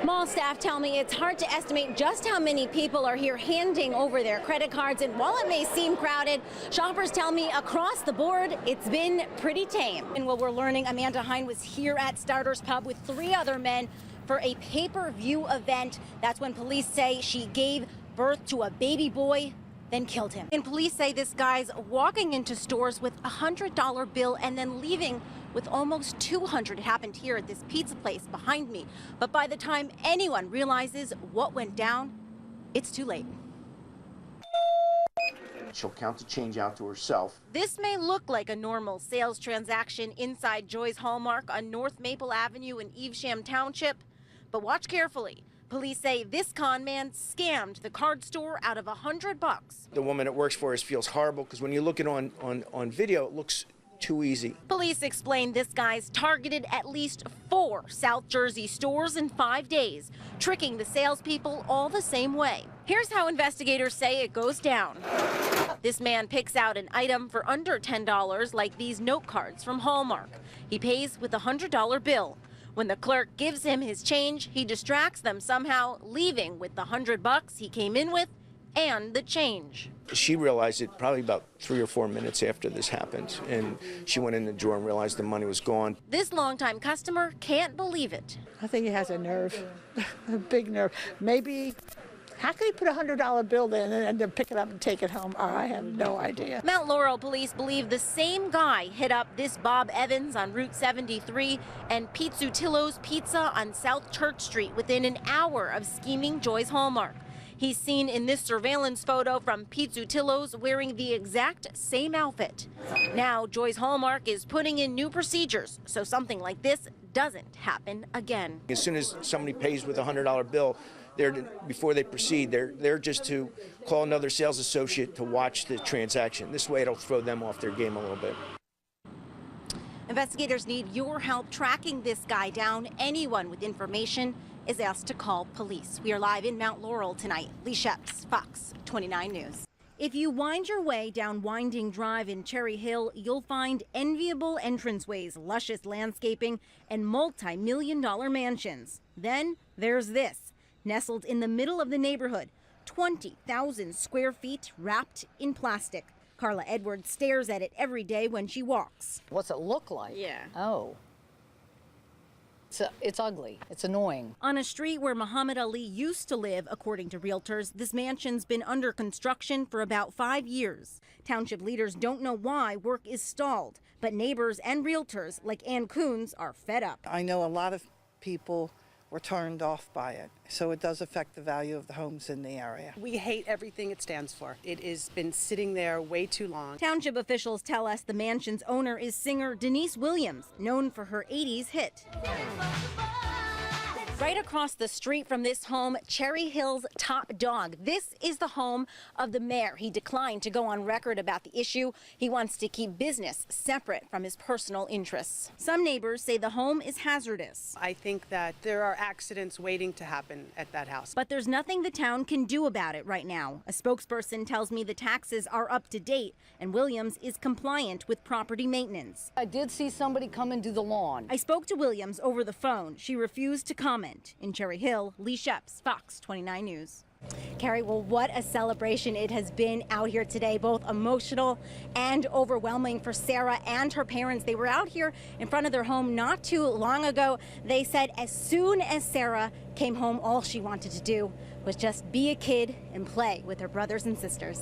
Mall staff tell me it's hard to estimate just how many people are here handing over their credit cards, and while it may seem crowded, shoppers tell me across the board it's been pretty tame. And what we're learning, Amanda Hine was here at Starter's Pub with 3 other men for a pay-per-view event. That's when police say she gave birth to a baby boy, then killed him. And police say this guy's walking into stores with a $100 bill and then leaving with almost $200. It happened here at this pizza place behind me. But by the time anyone realizes what went down, it's too late. She'll count the change out to herself. This may look like a normal sales transaction inside Joy's Hallmark on North Maple Avenue in Evesham Township, but watch carefully. Police say this con man scammed the card store out of $100. The woman that works for us feels horrible because when you look at it on video, it looks too easy. Police explain this guy's targeted at least 4 South Jersey stores in 5 days, tricking the salespeople all the same way. Here's how investigators say it goes down. This man picks out an item for under $10, like these note cards from Hallmark. He pays with a $100 bill. When the clerk gives him his change, he distracts them somehow, leaving with the $100 he came in with and the change. She realized it probably about 3 or 4 minutes after this happened, and she went in the drawer and realized the money was gone. This longtime customer can't believe it. I think he has a nerve, a big nerve. Maybe, how could he put a $100 bill in and then pick it up and take it home? I have no idea. Mount Laurel police believe the same guy hit up this Bob Evans on Route 73 and Pizzutillo's Pizza on South Church Street within an hour of scheming Joy's Hallmark. He's seen in this surveillance photo from Pizzutillo's wearing the exact same outfit. Now, Joy's Hallmark is putting in new procedures so something like this doesn't happen again. As soon as somebody pays with a $100 bill, before they proceed, they're just to call another sales associate to watch the transaction. This way it'll throw them off their game a little bit. Investigators need your help tracking this guy down. Anyone with information is asked to call police. We are live in Mount Laurel tonight. Leigh Scheps, Fox 29 News. If you wind your way down Winding Drive in Cherry Hill, you'll find enviable entranceways, luscious landscaping, and multi-million-dollar mansions. Then there's this, nestled in the middle of the neighborhood, 20,000 square feet wrapped in plastic. Carla Edwards stares at it every day when she walks. What's it look like? Yeah. Oh. It's ugly. It's annoying. On a street where Muhammad Ali used to live, according to realtors, this mansion's been under construction for about 5 years. Township leaders don't know why work is stalled, but neighbors and realtors like Ann Coons are fed up. I know a lot of people were turned off by it, so it does affect the value of the homes in the area. We hate everything it stands for. It has been sitting there way too long. Township officials tell us the mansion's owner is singer Denise Williams, known for her 80s hit. Right across the street from this home, Cherry Hill's top dog. This is the home of the mayor. He declined to go on record about the issue. He wants to keep business separate from his personal interests. Some neighbors say the home is hazardous. I think that there are accidents waiting to happen at that house. But there's nothing the town can do about it right now. A spokesperson tells me the taxes are up to date and Williams is compliant with property maintenance. I did see somebody come and do the lawn. I spoke to Williams over the phone. She refused to comment. In Cherry Hill, Leigh Scheps, Fox 29 News. Carrie, well, what a celebration it has been out here today, both emotional and overwhelming for Sarah and her parents. They were out here in front of their home not too long ago. They said as soon as Sarah came home, all she wanted to do was just be a kid and play with her brothers and sisters.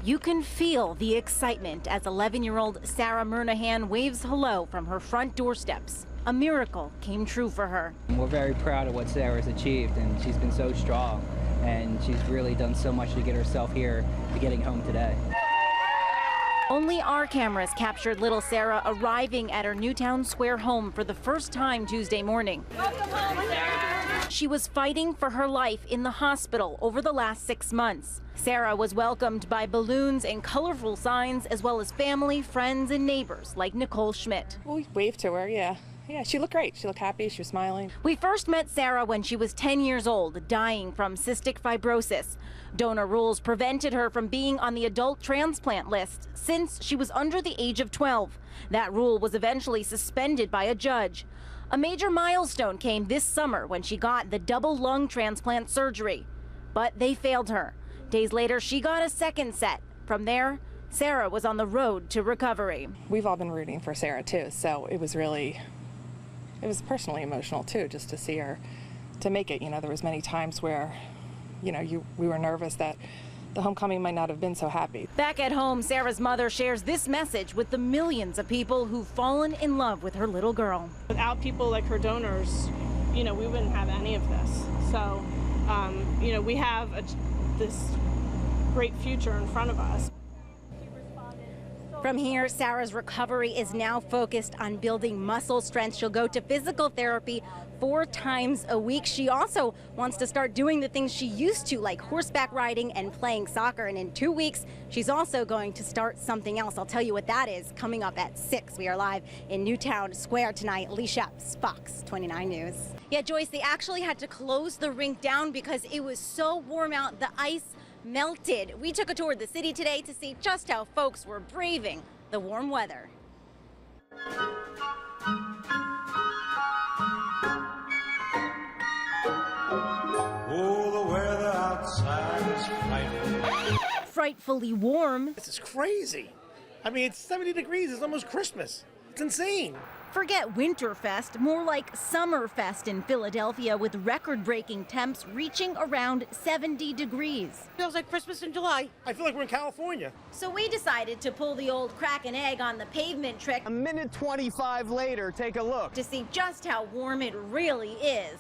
You can feel the excitement as 11-year-old Sarah Murnahan waves hello from her front doorsteps. A miracle came true for her. We're very proud of what Sarah's achieved, and she's been so strong, and she's really done so much to get herself here to getting home today. Only our cameras captured little Sarah arriving at her Newtown Square home for the first time Tuesday morning. Welcome home, Sarah. She was fighting for her life in the hospital over the last 6 months. Sarah was welcomed by balloons and colorful signs, as well as family, friends, and neighbors like Nicole Schmidt. We waved to her, yeah. Yeah, she looked great. She looked happy. She was smiling. We first met Sarah when she was 10 years old, dying from cystic fibrosis. Donor rules prevented her from being on the adult transplant list since she was under the age of 12. That rule was eventually suspended by a judge. A major milestone came this summer when she got the double lung transplant surgery, but they failed her. Days later, she got a second set. From there, Sarah was on the road to recovery. We've all been rooting for Sarah too, so it was personally emotional too, just to see her to make it. You know, there was many times where, you know, we were nervous that the homecoming might not have been so happy. Back at home, Sarah's mother shares this message with the millions of people who've fallen in love with her little girl. Without people like her donors, you know, we wouldn't have any of this. So, you know, we have this great future in front of us. From here, Sarah's recovery is now focused on building muscle strength. She'll go to physical therapy 4 times a week. She also wants to start doing the things she used to, like horseback riding and playing soccer. And in 2 weeks, she's also going to start something else. I'll tell you what that is coming up at 6. We are live in Newtown Square tonight. Leigh Scheps, Fox 29 News. Yeah, Joyce, they actually had to close the rink down because it was so warm out. The ice melted. We took a tour of the city today to see just how folks were braving the warm weather. Oh, the weather outside is frightful. Frightfully warm. This is crazy. I mean, it's 70 degrees. It's almost Christmas. It's insane. Forget Winterfest, more like Summerfest in Philadelphia, with record-breaking temps reaching around 70 degrees. Feels like Christmas in July. I feel like we're in California. So we decided to pull the old crack an egg on the pavement trick. A minute 25 later, take a look. To see just how warm it really is.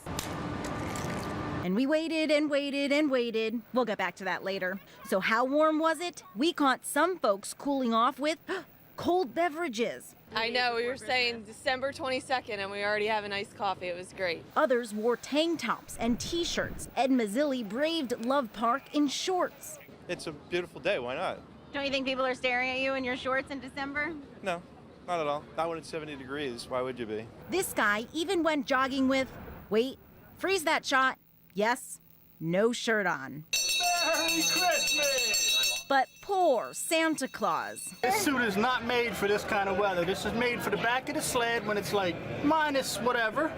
And we waited and waited and waited. We'll get back to that later. So how warm was it? We caught some folks cooling off with cold beverages. I know, we were saying December 22nd and we already have an iced coffee. It was great. Others wore tank tops and t-shirts. Ed Mazzilli braved Love Park in shorts. It's a beautiful day, why not? Don't you think people are staring at you in your shorts in December? No, not at all. Not when it's 70 degrees, why would you be? This guy even went jogging with, wait, freeze that shot, yes, no shirt on. Merry Christmas! But poor Santa Claus. This suit is not made for this kind of weather. This is made for the back of the sled when it's like minus whatever.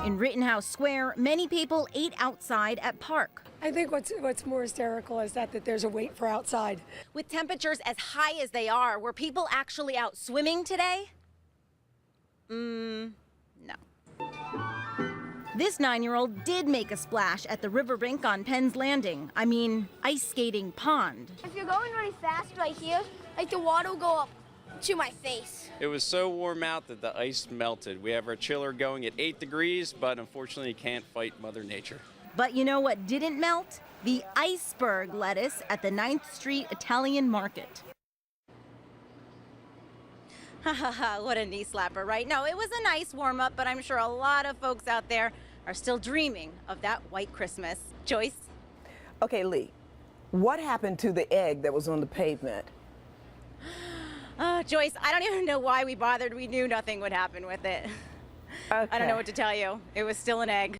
In Rittenhouse Square, many people ate outside at Park. I think what's more hysterical is that there's a wait for outside. With temperatures as high as they are, were people actually out swimming today? No. This 9-year-old did make a splash at the river rink on Penn's Landing. I mean, ice skating pond. If you're going really fast right here, like the water will go up to my face. It was so warm out that the ice melted. We have our chiller going at 8 degrees, but unfortunately you can't fight Mother Nature. But you know what didn't melt? The iceberg lettuce at the 9th Street Italian Market. Ha ha ha, what a knee slapper, right? No, it was a nice warm-up, but I'm sure a lot of folks out there are still dreaming of that white Christmas. Joyce? Okay, Leigh, what happened to the egg that was on the pavement? Joyce, I don't even know why we bothered. We knew nothing would happen with it. Okay. I don't know what to tell you. It was still an egg.